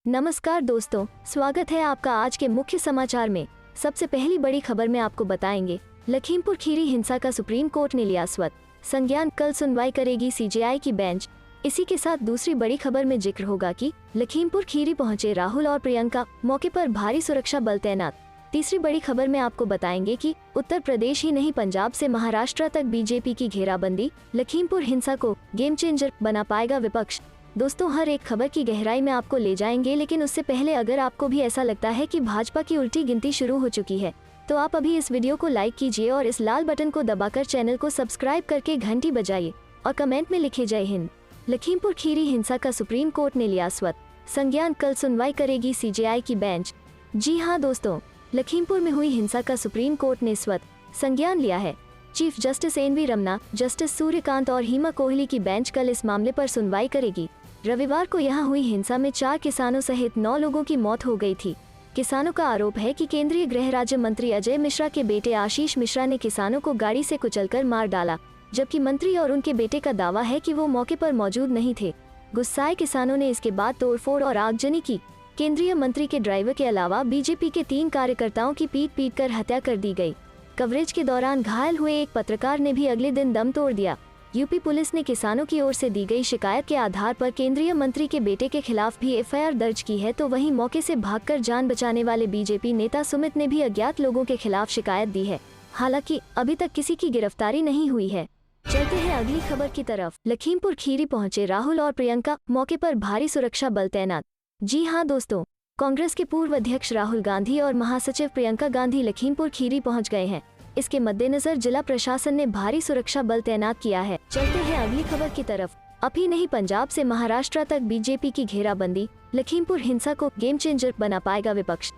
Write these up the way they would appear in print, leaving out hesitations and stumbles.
नमस्कार दोस्तों, स्वागत है आपका आज के मुख्य समाचार में। सबसे पहली बड़ी खबर में आपको बताएंगे, लखीमपुर खीरी हिंसा का सुप्रीम कोर्ट ने लिया स्वत संज्ञान, कल सुनवाई करेगी सीजेआई की बेंच। इसी के साथ दूसरी बड़ी खबर में जिक्र होगा कि लखीमपुर खीरी पहुंचे राहुल और प्रियंका, मौके पर भारी सुरक्षा बल तैनात। तीसरी बड़ी खबर में आपको बताएंगे कि उत्तर प्रदेश ही नहीं पंजाब से महाराष्ट्र तक बीजेपी की घेराबंदी, लखीमपुर हिंसा को गेम चेंजर बना पाएगा विपक्ष। दोस्तों, हर एक खबर की गहराई में आपको ले जाएंगे, लेकिन उससे पहले अगर आपको भी ऐसा लगता है कि भाजपा की उल्टी गिनती शुरू हो चुकी है तो आप अभी इस वीडियो को लाइक कीजिए और इस लाल बटन को दबाकर चैनल को सब्सक्राइब करके घंटी बजाइए और कमेंट में लिखे जय हिंद। लखीमपुर खीरी हिंसा का सुप्रीम कोर्ट ने लिया स्वत संज्ञान, कल सुनवाई करेगी सीजेआई की बेंच। जी हाँ दोस्तों, लखीमपुर में हुई हिंसा का सुप्रीम कोर्ट ने स्वत संज्ञान लिया है। Chief justice NV. Ramana, justice Surya Kant और हीमा कोहली की बेंच कल इस मामले पर सुनवाई करेगी। रविवार को यहां हुई हिंसा में 4 किसानों सहित 9 लोगों की मौत हो गई थी। किसानों का आरोप है कि केंद्रीय गृह राज्य मंत्री अजय मिश्रा के बेटे आशीष मिश्रा ने किसानों को गाड़ी से कुचलकर मार डाला, जबकि मंत्री और उनके बेटे का दावा है कि वो मौके पर मौजूद नहीं थे। गुस्साए किसानों ने इसके बाद तोड़फोड़ और आगजनी की। केंद्रीय मंत्री के ड्राइवर के अलावा बीजेपी के 3 कार्यकर्ताओं की पीट कर हत्या कर दी गई। कवरेज के दौरान घायल हुए एक पत्रकार ने भी अगले दिन दम तोड़ दिया। यूपी पुलिस ने किसानों की ओर से दी गई शिकायत के आधार पर केंद्रीय मंत्री के बेटे के खिलाफ भी एफआईआर दर्ज की है, तो वहीं मौके से भागकर जान बचाने वाले बीजेपी नेता सुमित ने भी अज्ञात लोगों के खिलाफ शिकायत दी है। हालांकि अभी तक किसी की गिरफ्तारी नहीं हुई है। चलते हैं अगली खबर की तरफ। लखीमपुर खीरी पहुंचे राहुल और प्रियंका, मौके पर भारी सुरक्षा बल तैनात। जी हाँ दोस्तों, कांग्रेस के पूर्व अध्यक्ष राहुल गांधी और महासचिव प्रियंका गांधी लखीमपुर खीरी पहुंच गए हैं। इसके मद्देनजर जिला प्रशासन ने भारी सुरक्षा बल तैनात किया है। चलते हैं अगली खबर की तरफ। अब ही नहीं पंजाब से महाराष्ट्र तक बीजेपी की घेराबंदी, लखीमपुर हिंसा को गेम चेंजर बना पाएगा विपक्ष।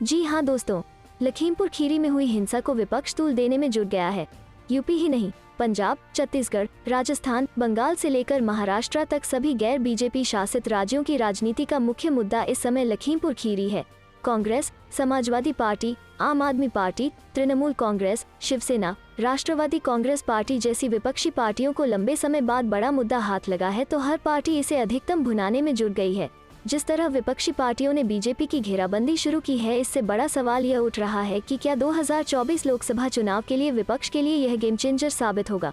जी हाँ दोस्तों, लखीमपुर खीरी में हुई हिंसा को विपक्ष तूल देने में जुट गया है। यूपी ही नहीं, पंजाब, छत्तीसगढ़, राजस्थान, बंगाल से लेकर महाराष्ट्र तक सभी गैर बीजेपी शासित राज्यों की राजनीति का मुख्य मुद्दा इस समय लखीमपुर खीरी है। कांग्रेस, समाजवादी पार्टी, आम आदमी पार्टी, तृणमूल कांग्रेस, शिवसेना, राष्ट्रवादी कांग्रेस पार्टी जैसी विपक्षी पार्टियों को लंबे समय बाद बड़ा मुद्दा हाथ लगा है, तो हर पार्टी इसे अधिकतम भुनाने में जुट गई है। जिस तरह विपक्षी पार्टियों ने बीजेपी की घेराबंदी शुरू की है, इससे बड़ा सवाल यह उठ रहा है कि क्या 2024 लोकसभा चुनाव के लिए विपक्ष के लिए यह गेम चेंजर साबित होगा।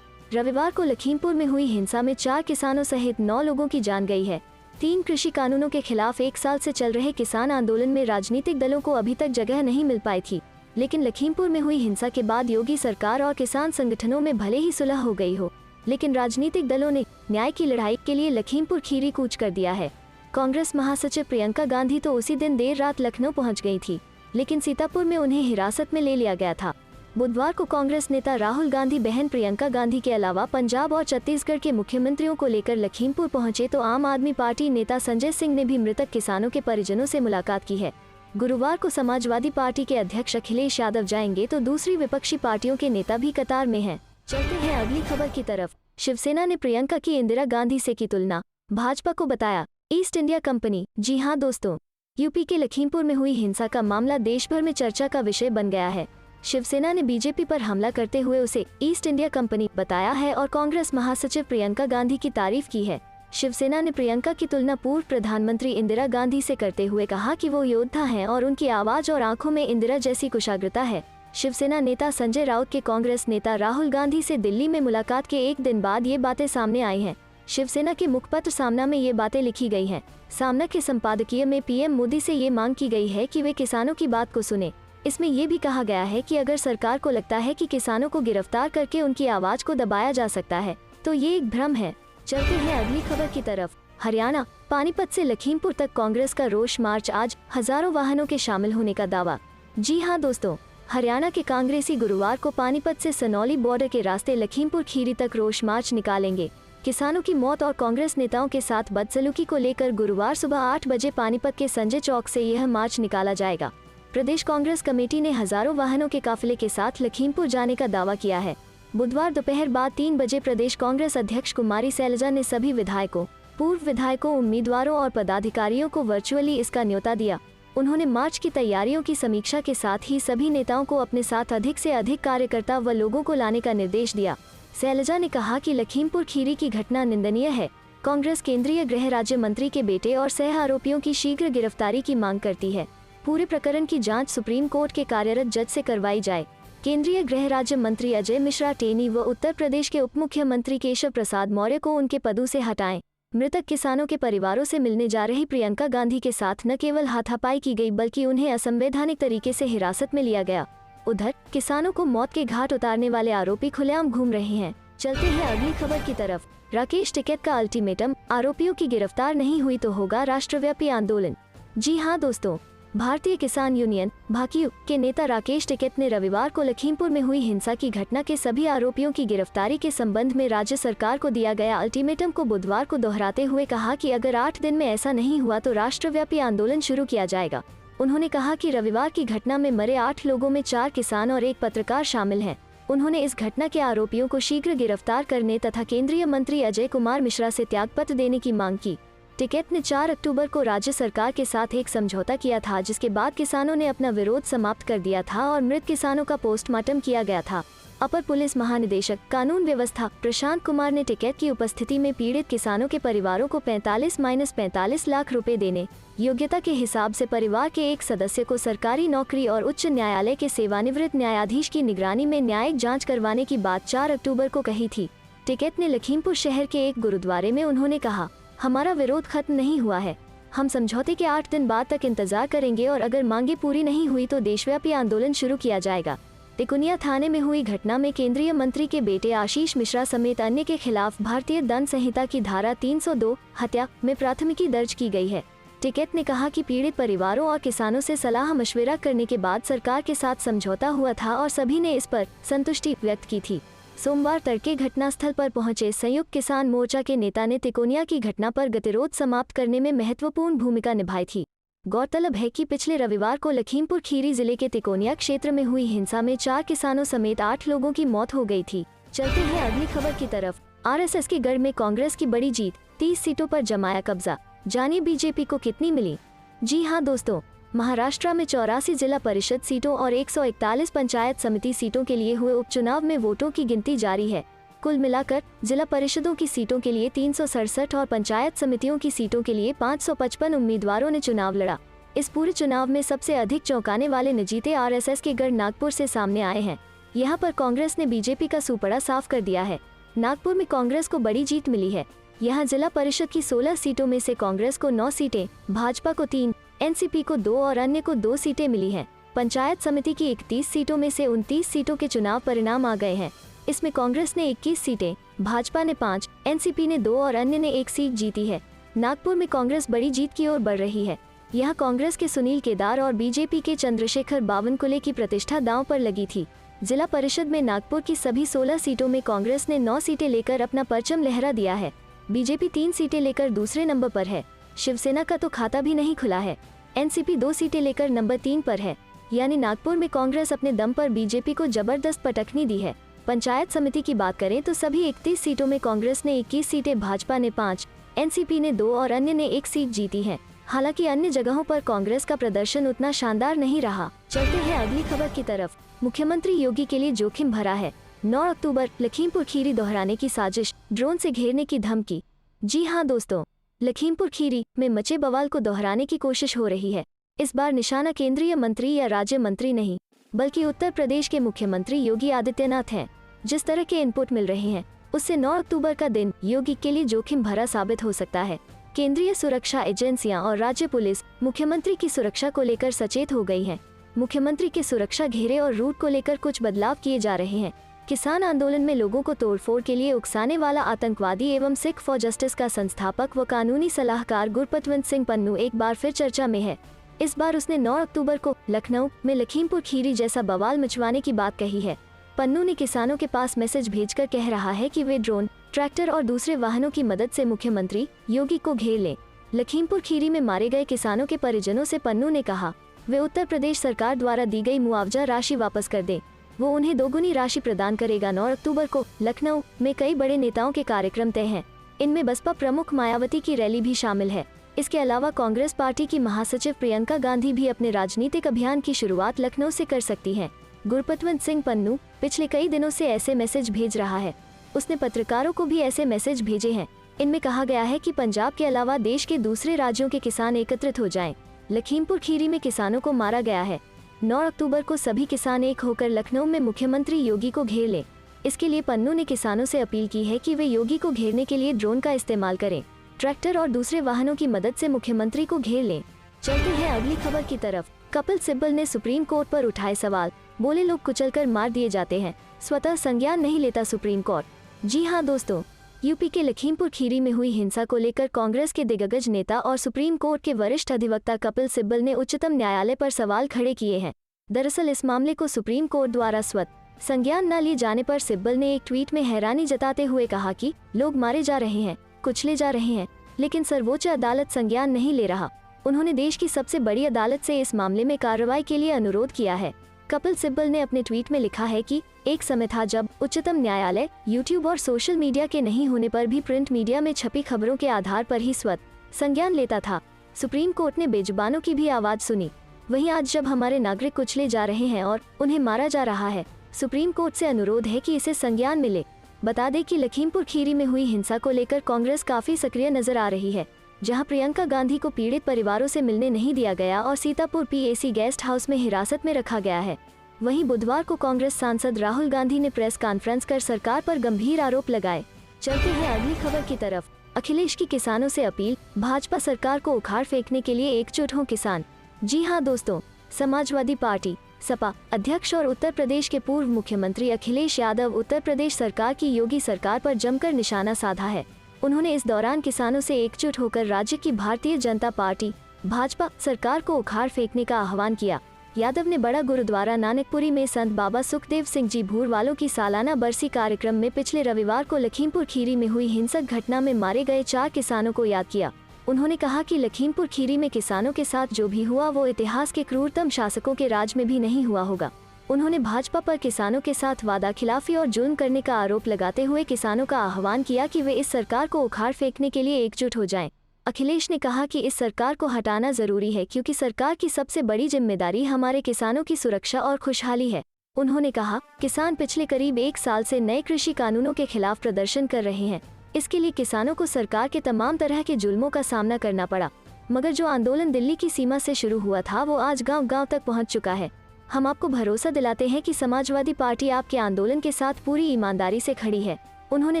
रविवार को लखीमपुर में हुई हिंसा में 4 किसानों सहित 9 लोगों की जान गई है। 3 कृषि कानूनों के खिलाफ 1 साल से चल रहे किसान आंदोलन में राजनीतिक दलों को अभी तक जगह नहीं मिल पाई थी, लेकिन लखीमपुर में हुई हिंसा के बाद योगी सरकार और किसान संगठनों में भले ही सुलह हो गई हो, लेकिन राजनीतिक दलों ने न्याय की लड़ाई के लिए लखीमपुर खीरी कूच कर दिया है। कांग्रेस महासचिव प्रियंका गांधी तो उसी दिन देर रात लखनऊ पहुंच गई थी, लेकिन सीतापुर में उन्हें हिरासत में ले लिया गया था। बुधवार को कांग्रेस नेता राहुल गांधी बहन प्रियंका गांधी के अलावा पंजाब और छत्तीसगढ़ के मुख्यमंत्रियों को लेकर लखीमपुर पहुंचे, तो आम आदमी पार्टी नेता संजय सिंह ने भी मृतक किसानों के परिजनों से मुलाकात की है। गुरुवार को समाजवादी पार्टी के अध्यक्ष अखिलेश यादव जाएंगे, तो दूसरी विपक्षी पार्टियों के नेता भी कतार में हैं। चलते हैं अगली खबर की तरफ। शिवसेना ने प्रियंका की इंदिरा गांधी से की तुलना, भाजपा को बताया ईस्ट इंडिया कंपनी। जी हाँ दोस्तों, यूपी के लखीमपुर में हुई हिंसा का मामला देश भर में चर्चा का विषय बन गया है। शिवसेना ने बीजेपी पर हमला करते हुए उसे ईस्ट इंडिया कंपनी बताया है और कांग्रेस महासचिव प्रियंका गांधी की तारीफ की है। शिवसेना ने प्रियंका की तुलना पूर्व प्रधानमंत्री इंदिरा गांधी से करते हुए कहा कि वो योद्धा हैं और उनकी आवाज और आंखों में इंदिरा जैसी कुशाग्रता है। शिवसेना नेता संजय राउत के कांग्रेस नेता राहुल गांधी से दिल्ली में मुलाकात के एक दिन बाद ये बातें सामने आई हैं। शिवसेना के मुखपत्र सामना में ये बातें लिखी गई हैं। सामना के संपादकीय में पीएम मोदी से ये मांग की गई है कि वे किसानों की बात को सुने। इसमें यह भी कहा गया है कि अगर सरकार को लगता है कि किसानों को गिरफ्तार करके उनकी आवाज को दबाया जा सकता है, तो ये एक भ्रम है। चलते हैं अगली खबर की तरफ। हरियाणा, पानीपत से लखीमपुर तक कांग्रेस का रोष मार्च आज, हजारों वाहनों के शामिल होने का दावा। जी हाँ दोस्तों, हरियाणा के कांग्रेसी गुरुवार को पानीपत से सनौली बॉर्डर के रास्ते लखीमपुर खीरी तक रोष मार्च निकालेंगे। किसानों की मौत और कांग्रेस नेताओं के साथ बदसलूकी को लेकर गुरुवार सुबह 8 बजे पानीपत के संजय चौक से यह मार्च निकाला जाएगा। प्रदेश कांग्रेस कमेटी ने हजारों वाहनों के काफिले के साथ लखीमपुर जाने का दावा किया है। बुधवार दोपहर बाद 3 बजे प्रदेश कांग्रेस अध्यक्ष कुमारी शैलजा ने सभी विधायकों, पूर्व विधायकों, उम्मीदवारों और पदाधिकारियों को वर्चुअली इसका न्योता दिया। उन्होंने मार्च की तैयारियों की समीक्षा के साथ ही सभी नेताओं को अपने साथ अधिक से अधिक कार्यकर्ता व लोगों को लाने का निर्देश दिया। शैलजा ने कहा कि लखीमपुर खीरी की घटना निंदनीय है। कांग्रेस केंद्रीय गृह राज्य मंत्री के बेटे और सह आरोपियों की शीघ्र गिरफ्तारी की मांग करती है। पूरे प्रकरण की जांच सुप्रीम कोर्ट के कार्यरत जज से करवाई जाए। केंद्रीय गृह राज्य मंत्री अजय मिश्रा टेनी व उत्तर प्रदेश के उप मुख्यमंत्री केशव प्रसाद मौर्य को उनके पदों से हटाएं। मृतक किसानों के परिवारों से मिलने जा रही प्रियंका गांधी के साथ न केवल हाथापाई की गई बल्कि उन्हें असंवैधानिक तरीके से हिरासत में लिया गया। उधर किसानों को मौत के घाट उतारने वाले आरोपी खुलेआम घूम रहे हैं। चलते हैं अगली खबर की तरफ। राकेश टिकैत का अल्टीमेटम, आरोपियों की गिरफ्तार नहीं हुई तो होगा राष्ट्रव्यापी आंदोलन। जी हां दोस्तों, भारतीय किसान यूनियन भाकियू के नेता राकेश टिकैत ने रविवार को लखीमपुर में हुई हिंसा की घटना के सभी आरोपियों की गिरफ्तारी के संबंध में राज्य सरकार को दिया गया अल्टीमेटम को बुधवार को दोहराते हुए कहा कि अगर 8 दिन में ऐसा नहीं हुआ तो राष्ट्रव्यापी आंदोलन शुरू किया जाएगा। उन्होंने कहा कि रविवार की घटना में मरे 8 लोगों में 4 किसान और 1 पत्रकार शामिल हैं। उन्होंने इस घटना के आरोपियों को शीघ्र गिरफ्तार करने तथा केंद्रीय मंत्री अजय कुमार मिश्रा से त्यागपत्र देने की मांग की। टिकैत ने 4 अक्टूबर को राज्य सरकार के साथ एक समझौता किया था, जिसके बाद किसानों ने अपना विरोध समाप्त कर दिया था और मृत किसानों का पोस्टमार्टम किया गया था। अपर पुलिस महानिदेशक कानून व्यवस्था प्रशांत कुमार ने टिकैत की उपस्थिति में पीड़ित किसानों के परिवारों को 45-45 लाख रुपए देने, योग्यता के हिसाब से परिवार के एक सदस्य को सरकारी नौकरी और उच्च न्यायालय के सेवानिवृत्त न्यायाधीश की निगरानी में न्यायिक जांच करवाने की बात 4 अक्टूबर को कही थी। टिकैत ने लखीमपुर शहर के एक गुरुद्वारे में उन्होंने कहा, हमारा विरोध खत्म नहीं हुआ है, हम समझौते के 8 दिन बाद तक इंतजार करेंगे और अगर मांगे पूरी नहीं हुई तो देशव्यापी आंदोलन शुरू किया जाएगा। तिकोनिया थाने में हुई घटना में केंद्रीय मंत्री के बेटे आशीष मिश्रा समेत अन्य के खिलाफ भारतीय दंड संहिता की धारा 302 हत्या में प्राथमिकी दर्ज की गई है। टिकैत ने कहा कि पीड़ित परिवारों और किसानों से सलाह मशविरा करने के बाद सरकार के साथ समझौता हुआ था और सभी ने इस पर संतुष्टि व्यक्त की थी। सोमवार तड़के घटनास्थल पर पहुंचे संयुक्त किसान मोर्चा के नेता ने तिकोनिया की घटना पर गतिरोध समाप्त करने में महत्वपूर्ण भूमिका निभाई थी। गौरतलब है कि पिछले रविवार को लखीमपुर खीरी जिले के तिकोनिया क्षेत्र में हुई हिंसा में 4 किसानों समेत 8 लोगों की मौत हो गई थी। चलते हैं अगली खबर की तरफ। आरएसएस के गढ़ में कांग्रेस की बड़ी जीत, 30 सीटों पर जमाया कब्जा। जानिए बीजेपी को कितनी मिली। जी हां दोस्तों, महाराष्ट्र में 84 जिला परिषद सीटों और 141 पंचायत समिति सीटों के लिए हुए उपचुनाव में वोटों की गिनती जारी है। कुल मिलाकर जिला परिषदों की सीटों के लिए 367 और पंचायत समितियों की सीटों के लिए 555 उम्मीदवारों ने चुनाव लड़ा। इस पूरे चुनाव में सबसे अधिक चौंकाने वाले नजीते आरएसएस के गढ़ नागपुर से सामने आए हैं। यहाँ पर कांग्रेस ने बीजेपी का सुपड़ा साफ कर दिया है। नागपुर में कांग्रेस को बड़ी जीत मिली है। यहाँ जिला परिषद की 16 सीटों में से कांग्रेस को 9 सीटें, भाजपा को 3, एनसीपी को 2 और अन्य को 2 सीटें मिली हैं। पंचायत समिति की 31 सीटों में से 29 सीटों के चुनाव परिणाम आ गए हैं। इसमें कांग्रेस ने 21 सीटें, भाजपा ने 5, एनसीपी ने 2 और अन्य ने 1 सीट जीती है। नागपुर में कांग्रेस बड़ी जीत की ओर बढ़ रही है। यहाँ कांग्रेस के सुनील केदार और बीजेपी के चंद्रशेखर बावनकुले की प्रतिष्ठा दांव पर लगी थी। जिला परिषद में नागपुर की सभी 16 सीटों में कांग्रेस ने 9 सीटें लेकर अपना परचम लहरा दिया है। बीजेपी 3 सीटें लेकर दूसरे नंबर पर है। शिवसेना का तो खाता भी नहीं खुला है। एनसीपी 2 सीटें लेकर नंबर 3 पर है। यानी नागपुर में कांग्रेस अपने दम पर बीजेपी को जबरदस्त पटखनी दी है। पंचायत समिति की बात करें तो सभी 31 सीटों में कांग्रेस ने 21 सीटें, भाजपा ने 5, एनसीपी ने 2 और अन्य ने 1 सीट जीती है। हालांकि अन्य जगहों पर कांग्रेस का प्रदर्शन उतना शानदार नहीं रहा। चलते हैं अगली खबर की तरफ। मुख्यमंत्री योगी के लिए जोखिम भरा है। 9 अक्टूबर लखीमपुर खीरी दोहराने की साजिश, ड्रोन से घेरने की धमकी। जी हां दोस्तों, लखीमपुर खीरी में मचे बवाल को दोहराने की कोशिश हो रही है। इस बार निशाना केंद्रीय मंत्री या राज्य मंत्री नहीं, बल्कि उत्तर प्रदेश के मुख्यमंत्री योगी आदित्यनाथ हैं। जिस तरह के इनपुट मिल रहे हैं उससे 9 अक्टूबर का दिन योगी के लिए जोखिम भरा साबित हो सकता है। केंद्रीय सुरक्षा एजेंसियां और राज्य पुलिस मुख्यमंत्री की सुरक्षा को लेकर सचेत हो गई हैं। मुख्यमंत्री के सुरक्षा घेरे और रूट को लेकर कुछ बदलाव किए जा रहे हैं। किसान आंदोलन में लोगों को तोड़फोड़ के लिए उकसाने वाला आतंकवादी एवं सिख फॉर जस्टिस का संस्थापक व कानूनी सलाहकार गुरपतवंत सिंह पन्नू एक बार फिर चर्चा में है। इस बार उसने 9 अक्टूबर को लखनऊ में लखीमपुर खीरी जैसा बवाल मचवाने की बात कही है। पन्नू ने किसानों के पास मैसेज भेजकर कह रहा है कि वे ड्रोन, ट्रैक्टर और दूसरे वाहनों की मदद से मुख्यमंत्री योगी को घेर लें। लखीमपुर खीरी में मारे गए किसानों के परिजनों से पन्नू ने कहा वे उत्तर प्रदेश सरकार द्वारा दी गई मुआवजा राशि वापस कर दें। वो उन्हें दोगुनी राशि प्रदान करेगा। 9 अक्टूबर को लखनऊ में कई बड़े नेताओं के कार्यक्रम तय हैं। इनमें बसपा प्रमुख मायावती की रैली भी शामिल है। इसके अलावा कांग्रेस पार्टी की महासचिव प्रियंका गांधी भी अपने राजनीतिक अभियान की शुरुआत लखनऊ से कर सकती हैं। गुरपतवंत सिंह पन्नू पिछले कई दिनों से ऐसे मैसेज भेज रहा है। उसने पत्रकारों को भी ऐसे मैसेज भेजे हैं। इनमें कहा गया है कि पंजाब के अलावा देश के दूसरे राज्यों के किसान एकत्रित हो जाएं। लखीमपुर खीरी में किसानों को मारा गया है। 9 अक्टूबर को सभी किसान एक होकर लखनऊ में मुख्यमंत्री योगी को घेर लें। इसके लिए पन्नू ने किसानों से अपील की है कि वे योगी को घेरने के लिए ड्रोन का इस्तेमाल करें, ट्रैक्टर और दूसरे वाहनों की मदद से मुख्यमंत्री को घेर लें। चलते हैं अगली खबर की तरफ। कपिल सिब्बल ने सुप्रीम कोर्ट पर उठाए सवाल, बोले लोग कुचलकर मार दिए जाते हैं, स्वतः संज्ञान नहीं लेता सुप्रीम कोर्ट। जी हाँ दोस्तों, यूपी के लखीमपुर खीरी में हुई हिंसा को लेकर कांग्रेस के दिग्गज नेता और सुप्रीम कोर्ट के वरिष्ठ अधिवक्ता कपिल सिब्बल ने उच्चतम न्यायालय पर सवाल खड़े किए हैं। दरअसल इस मामले को सुप्रीम कोर्ट द्वारा स्वतः संज्ञान न लिए जाने पर सिब्बल ने एक ट्वीट में हैरानी जताते हुए कहा कि लोग मारे जा रहे हैं, कुचले जा रहे हैं, लेकिन सर्वोच्च अदालत संज्ञान नहीं ले रहा। उन्होंने देश की सबसे बड़ी अदालत से इस मामले में कार्रवाई के लिए अनुरोध किया है। कपिल सिब्बल ने अपने ट्वीट में लिखा है कि एक समय था जब उच्चतम न्यायालय यूट्यूब और सोशल मीडिया के नहीं होने पर भी प्रिंट मीडिया में छपी खबरों के आधार पर ही स्वतः संज्ञान लेता था। सुप्रीम कोर्ट ने बेजुबानों की भी आवाज सुनी। वहीं आज जब हमारे नागरिक कुचले जा रहे हैं और उन्हें मारा जा रहा है, सुप्रीम कोर्ट से अनुरोध है कि इसे संज्ञान मिले। बता दें कि लखीमपुर खीरी में हुई हिंसा को लेकर कांग्रेस काफी सक्रिय नजर आ रही है, जहां प्रियंका गांधी को पीड़ित परिवारों से मिलने नहीं दिया गया और सीतापुर पीएसी गेस्ट हाउस में हिरासत में रखा गया है। वहीं बुधवार को कांग्रेस सांसद राहुल गांधी ने प्रेस कॉन्फ्रेंस कर सरकार पर गंभीर आरोप लगाए। चलते हैं अगली खबर की तरफ। अखिलेश की किसानों से अपील, भाजपा सरकार को उखाड़ फेंकने के लिए एकजुट हों किसान। जी हाँ दोस्तों, समाजवादी पार्टी सपा अध्यक्ष और उत्तर प्रदेश के पूर्व मुख्यमंत्री अखिलेश यादव उत्तर प्रदेश सरकार की योगी सरकार पर जमकर निशाना साधा है। उन्होंने इस दौरान किसानों से एकजुट होकर राज्य की भारतीय जनता पार्टी भाजपा सरकार को उखाड़ फेंकने का आह्वान किया। यादव ने बड़ा गुरुद्वारा नानकपुरी में संत बाबा सुखदेव सिंह जी भूर वालों की सालाना बरसी कार्यक्रम में पिछले रविवार को लखीमपुर खीरी में हुई हिंसक घटना में मारे गए 4 किसानों को याद किया। उन्होंने कहा कि लखीमपुर खीरी में किसानों के साथ जो भी हुआ वो इतिहास के क्रूरतम शासकों के राज में भी नहीं हुआ होगा। उन्होंने भाजपा पर किसानों के साथ वादाखिलाफी और जुल्म करने का आरोप लगाते हुए किसानों का आह्वान किया कि वे इस सरकार को उखाड़ फेंकने के लिए एकजुट हो जाएं। अखिलेश ने कहा कि इस सरकार को हटाना जरूरी है क्योंकि सरकार की सबसे बड़ी जिम्मेदारी हमारे किसानों की सुरक्षा और खुशहाली है। उन्होंने कहा, किसान पिछले करीब 1 साल से नए कृषि कानूनों के खिलाफ प्रदर्शन कर रहे हैं। इसके लिए किसानों को सरकार के तमाम तरह के जुल्मों का सामना करना पड़ा, मगर जो आंदोलन दिल्ली की सीमा से शुरू हुआ था वो आज गांव-गांव तक पहुंच चुका है। हम आपको भरोसा दिलाते हैं कि समाजवादी पार्टी आपके आंदोलन के साथ पूरी ईमानदारी से खड़ी है। उन्होंने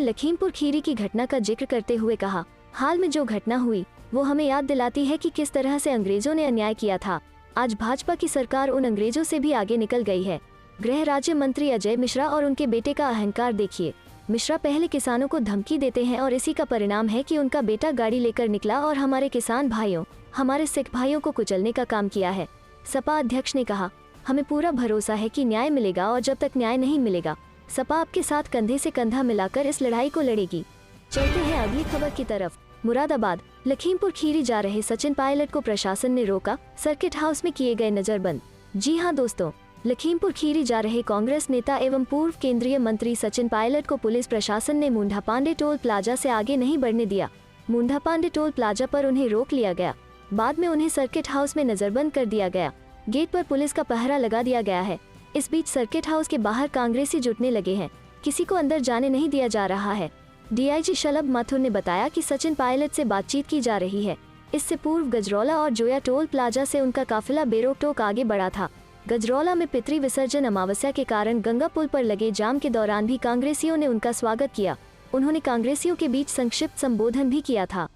लखीमपुर खीरी की घटना का जिक्र करते हुए कहा, हाल में जो घटना हुई वो हमें याद दिलाती है कि किस तरह से अंग्रेजों ने अन्याय किया था। आज भाजपा की सरकार उन अंग्रेजों से भी आगे निकल गई है। गृह राज्य मंत्री अजय मिश्रा और उनके बेटे का अहंकार देखिए। मिश्रा पहले किसानों को धमकी देते हैं और इसी का परिणाम है कि उनका बेटा गाड़ी लेकर निकला और हमारे किसान भाइयों, हमारे सिख भाइयों को कुचलने का काम किया है। सपा अध्यक्ष ने कहा, हमें पूरा भरोसा है कि न्याय मिलेगा और जब तक न्याय नहीं मिलेगा सपा आपके साथ कंधे से कंधा मिलाकर इस लड़ाई को लड़ेगी। चलते हैं अगली खबर की तरफ। मुरादाबाद लखीमपुर खीरी जा रहे सचिन पायलट को प्रशासन ने रोका, सर्किट हाउस में किए गए नजरबंद। जी हां दोस्तों, लखीमपुर खीरी जा रहे कांग्रेस नेता एवं पूर्व केंद्रीय मंत्री सचिन पायलट को पुलिस प्रशासन ने मुंडा पांडे टोल प्लाजा से आगे नहीं बढ़ने दिया। मुंडा पांडे टोल प्लाजा पर उन्हें रोक लिया गया। बाद में उन्हें सर्किट हाउस में नजरबंद कर दिया गया। गेट पर पुलिस का पहरा लगा दिया गया है। इस बीच सर्किट हाउस के बाहर कांग्रेसी जुटने लगे हैं। किसी को अंदर जाने नहीं दिया जा रहा है। डीआईजी शलभ माथुर ने बताया कि सचिन पायलट से बातचीत की जा रही है। इससे पूर्व गजरौला और जोया टोल प्लाजा से उनका काफिला बेरोक-टोक आगे बढ़ा था। गजरौला में पितृ विसर्जन अमावस्या के कारण गंगा पुल पर लगे जाम के दौरान भी कांग्रेसियों ने उनका स्वागत किया। उन्होंने कांग्रेसियों के बीच संक्षिप्त संबोधन भी किया था।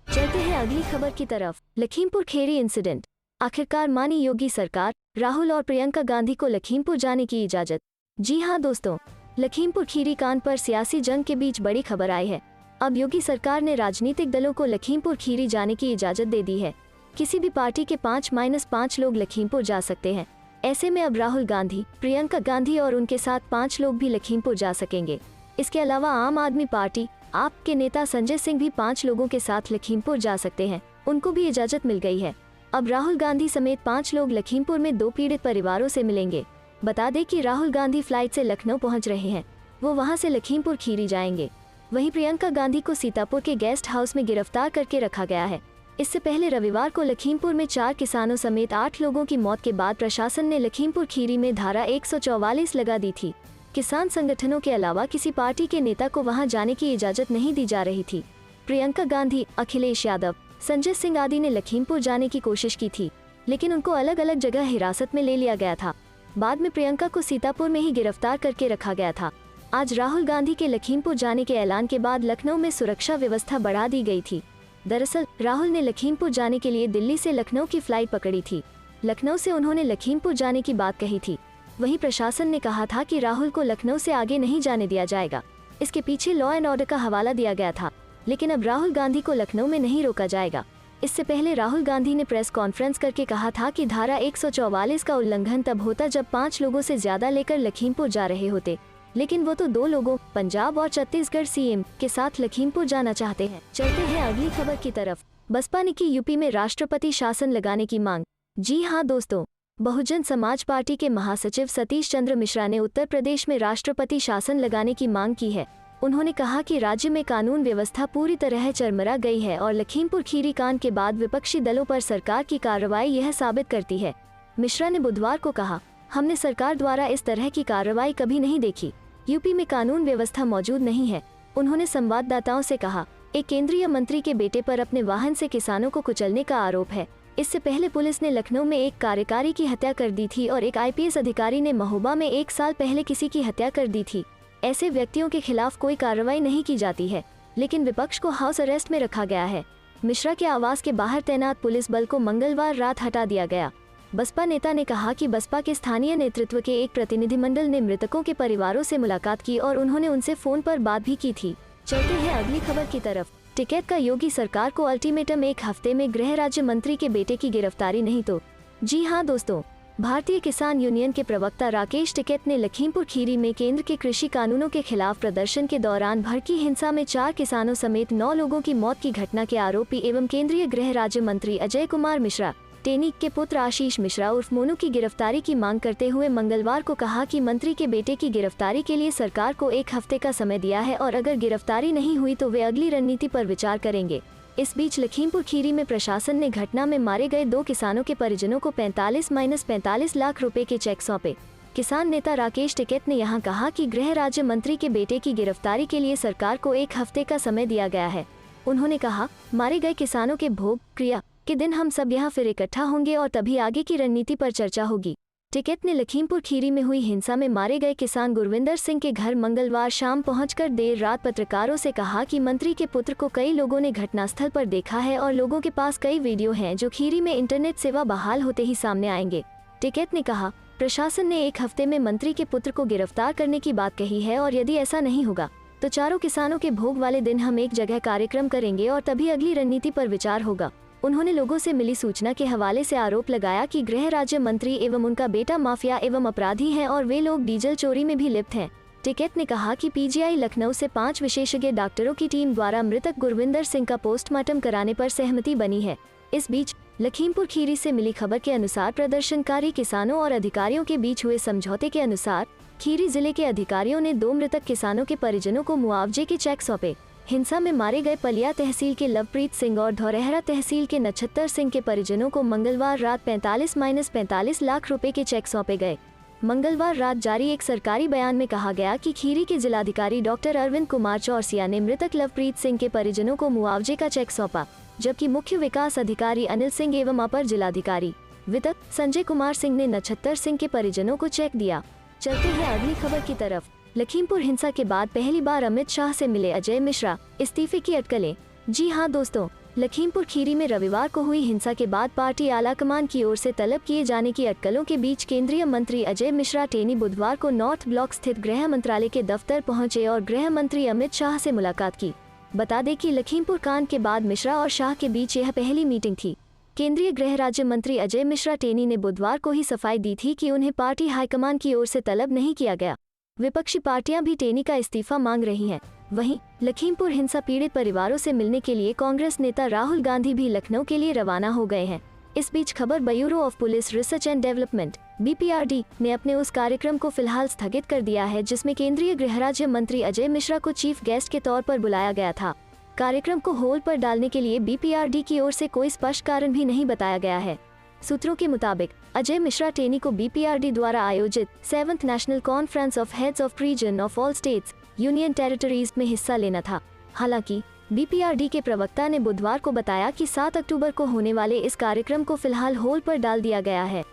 चलते हैं अगली खबर की तरफ। लखीमपुर खीरी इंसिडेंट, आखिरकार मानी योगी सरकार, राहुल और प्रियंका गांधी को लखीमपुर जाने की इजाजत। जी हां दोस्तों, लखीमपुर खीरी कांड पर सियासी जंग के बीच बड़ी खबर आई है। अब योगी सरकार ने राजनीतिक दलों को लखीमपुर खीरी जाने की इजाजत दे दी है। किसी भी पार्टी के 5-5 लोग लखीमपुर जा सकते हैं। ऐसे में अब राहुल गांधी, प्रियंका गांधी और उनके साथ 5 लोग भी लखीमपुर जा सकेंगे। इसके अलावा आम आदमी पार्टी आप के नेता संजय सिंह भी 5 लोगों के साथ लखीमपुर जा सकते हैं। उनको भी इजाजत मिल गई है। अब राहुल गांधी समेत 5 लोग लखीमपुर में 2 पीड़ित परिवारों से मिलेंगे। बता दें कि राहुल गांधी फ्लाइट से लखनऊ पहुंच रहे हैं। वो वहां से लखीमपुर खीरी जाएंगे। वहीं प्रियंका गांधी को सीतापुर के गेस्ट हाउस में गिरफ्तार करके रखा गया है। इससे पहले रविवार को लखीमपुर में 4 किसानों समेत 8 लोगों की मौत के बाद प्रशासन ने लखीमपुर खीरी में धारा 144 लगा दी थी। किसान संगठनों के अलावा किसी पार्टी के नेता को वहां जाने की इजाजत नहीं दी जा रही थी। प्रियंका गांधी, अखिलेश यादव, संजय सिंह आदि ने लखीमपुर जाने की कोशिश की थी, लेकिन उनको अलग अलग जगह हिरासत में ले लिया गया था। बाद में प्रियंका को सीतापुर में ही गिरफ्तार करके रखा गया था। आज राहुल गांधी के लखीमपुर जाने के ऐलान के बाद लखनऊ में सुरक्षा व्यवस्था बढ़ा दी गई थी। दरअसल राहुल ने लखीमपुर जाने के लिए दिल्ली से लखनऊ की फ्लाइट पकड़ी थी। लखनऊ से उन्होंने लखीमपुर जाने की बात कही थी। वहीं प्रशासन ने कहा था कि राहुल को लखनऊ से आगे नहीं जाने दिया जाएगा। इसके पीछे लॉ एंड ऑर्डर का हवाला दिया गया था, लेकिन अब राहुल गांधी को लखनऊ में नहीं रोका जाएगा। इससे पहले राहुल गांधी ने प्रेस कॉन्फ्रेंस करके कहा था कि धारा 144 का उल्लंघन तब होता जब 5 लोगों से ज्यादा लेकर लखीमपुर जा रहे होते, लेकिन वो तो 2 लोगों, पंजाब और छत्तीसगढ़ सीएम के साथ लखीमपुर जाना चाहते हैं। चलते हैं अगली खबर की तरफ। बसपा ने की यूपी में राष्ट्रपति शासन लगाने की मांग। जी हाँ दोस्तों, बहुजन समाज पार्टी के महासचिव सतीश चंद्र मिश्रा ने उत्तर प्रदेश में राष्ट्रपति शासन लगाने की मांग की है। उन्होंने कहा कि राज्य में कानून व्यवस्था पूरी तरह चरमरा गई है और लखीमपुर खीरी कांड के बाद विपक्षी दलों पर सरकार की कार्रवाई यह साबित करती है। मिश्रा ने बुधवार को कहा, हमने सरकार द्वारा इस तरह की कार्रवाई कभी नहीं देखी। यूपी में कानून व्यवस्था मौजूद नहीं है। उन्होंने संवाददाताओं से कहा, एक केंद्रीय मंत्री के बेटे पर अपने वाहन से किसानों को कुचलने का आरोप है। इससे पहले पुलिस ने लखनऊ में एक कार्यकारी की हत्या कर दी थी और एक आईपीएस अधिकारी ने महोबा में 1 साल पहले किसी की हत्या कर दी थी। ऐसे व्यक्तियों के खिलाफ कोई कार्रवाई नहीं की जाती है, लेकिन विपक्ष को हाउस अरेस्ट में रखा गया है। मिश्रा के आवास के बाहर तैनात पुलिस बल को मंगलवार रात हटा दिया गया। बसपा नेता ने कहा कि बसपा के स्थानीय नेतृत्व के एक प्रतिनिधिमंडल ने मृतकों के परिवारों से मुलाकात की और उन्होंने उनसे फोन पर बात भी की थी। चलते हैं अगली खबर की तरफ। टिकैत का योगी सरकार को अल्टीमेटम, 1 हफ्ते में गृह राज्य मंत्री के बेटे की गिरफ्तारी नहीं तो। जी हाँ दोस्तों, भारतीय किसान यूनियन के प्रवक्ता राकेश टिकैत ने लखीमपुर खीरी में केंद्र के कृषि कानूनों के खिलाफ प्रदर्शन के दौरान भड़की हिंसा में 4 किसानों समेत 9 लोगों की मौत की घटना के आरोपी एवं केंद्रीय गृह राज्य मंत्री अजय कुमार मिश्रा टेनी के पुत्र आशीष मिश्रा उर्फ मोनू की गिरफ्तारी की मांग करते हुए मंगलवार को कहा कि मंत्री के बेटे की गिरफ्तारी के लिए सरकार को 1 हफ्ते का समय दिया है और अगर गिरफ्तारी नहीं हुई तो वे अगली रणनीति पर विचार करेंगे। इस बीच लखीमपुर खीरी में प्रशासन ने घटना में मारे गए 2 किसानों के परिजनों को 45-45 लाख रुपए के चेक सौंपे। किसान नेता राकेश टिकैत ने यहां कहा कि गृह राज्य मंत्री के बेटे की गिरफ्तारी के लिए सरकार को 1 हफ्ते का समय दिया गया है। उन्होंने कहा, मारे गए किसानों के भोग क्रिया के दिन हम सब यहाँ फिर इकट्ठा होंगे और तभी आगे की रणनीति पर चर्चा होगी। टिकैत ने लखीमपुर खीरी में हुई हिंसा में मारे गए किसान गुरविंदर सिंह के घर मंगलवार शाम पहुंचकर देर रात पत्रकारों से कहा कि मंत्री के पुत्र को कई लोगों ने घटनास्थल पर देखा है और लोगों के पास कई वीडियो हैं जो खीरी में इंटरनेट सेवा बहाल होते ही सामने आएंगे। टिकैत ने कहा, प्रशासन ने 1 हफ्ते में मंत्री के पुत्र को गिरफ्तार करने की बात कही है और यदि ऐसा नहीं होगा तो चारों किसानों के भोग वाले दिन हम एक जगह कार्यक्रम करेंगे और तभी अगली रणनीति पर विचार होगा। उन्होंने लोगों से मिली सूचना के हवाले से आरोप लगाया कि गृह राज्य मंत्री एवं उनका बेटा माफिया एवं अपराधी हैं और वे लोग डीजल चोरी में भी लिप्त हैं। टिकैत ने कहा कि पीजीआई लखनऊ से 5 विशेषज्ञ डॉक्टरों की टीम द्वारा मृतक गुरविंदर सिंह का पोस्टमार्टम कराने पर सहमति बनी है। इस बीच लखीमपुर खीरी से मिली खबर के अनुसार प्रदर्शनकारी किसानों और अधिकारियों के बीच हुए समझौते के अनुसार खीरी जिले के अधिकारियों ने 2 मृतक किसानों के परिजनों को मुआवजे के चेक सौंपे। हिंसा में मारे गए पलिया तहसील के लवप्रीत सिंह और धौरहरा तहसील के नक्षत्र सिंह के परिजनों को मंगलवार रात 45-45 लाख रुपए के चेक सौंपे गए। मंगलवार रात जारी एक सरकारी बयान में कहा गया कि खीरी के जिलाधिकारी डॉक्टर अरविंद कुमार चौरसिया ने मृतक लवप्रीत सिंह के परिजनों को मुआवजे का चेक सौंपा, जबकि मुख्य विकास अधिकारी अनिल सिंह एवं अपर जिलाधिकारी वित्त संजय कुमार सिंह ने नक्षत्र सिंह के परिजनों को चेक दिया। चलते हैं अगली खबर की तरफ। लखीमपुर हिंसा के बाद पहली बार अमित शाह से मिले अजय मिश्रा, इस्तीफे की अटकलें। जी हां दोस्तों, लखीमपुर खीरी में रविवार को हुई हिंसा के बाद पार्टी आलाकमान की ओर से तलब किए जाने की अटकलों के बीच केंद्रीय मंत्री अजय मिश्रा टेनी बुधवार को नॉर्थ ब्लॉक स्थित गृह मंत्रालय के दफ्तर पहुंचे और गृह मंत्री अमित शाह से मुलाकात की। बता दें कि लखीमपुर कांड के बाद मिश्रा और शाह के बीच यह पहली मीटिंग थी। केंद्रीय गृह राज्य मंत्री अजय मिश्रा टेनी ने बुधवार को ही सफाई दी थी कि उन्हें पार्टी हाईकमान की ओर से तलब नहीं किया गया। विपक्षी पार्टियां भी टेनी का इस्तीफा मांग रही हैं। वहीं लखीमपुर हिंसा पीड़ित परिवारों से मिलने के लिए कांग्रेस नेता राहुल गांधी भी लखनऊ के लिए रवाना हो गए हैं। इस बीच खबर bureau of police research and development (BPRD) ने अपने उस कार्यक्रम को फिलहाल स्थगित कर दिया है जिसमें केंद्रीय गृह राज्य मंत्री अजय मिश्रा को चीफ गेस्ट के तौर पर बुलाया गया था। कार्यक्रम को होल्ड पर डालने के लिए BPRD की ओर से कोई स्पष्ट कारण भी नहीं बताया गया है। सूत्रों के मुताबिक अजय मिश्रा टेनी को BPRD द्वारा आयोजित 7th national conference of heads of region of all states union territories में हिस्सा लेना था। हालांकि बीपीआरडी के प्रवक्ता ने बुधवार को बताया कि 7 अक्टूबर को होने वाले इस कार्यक्रम को फिलहाल होल्ड पर डाल दिया गया है।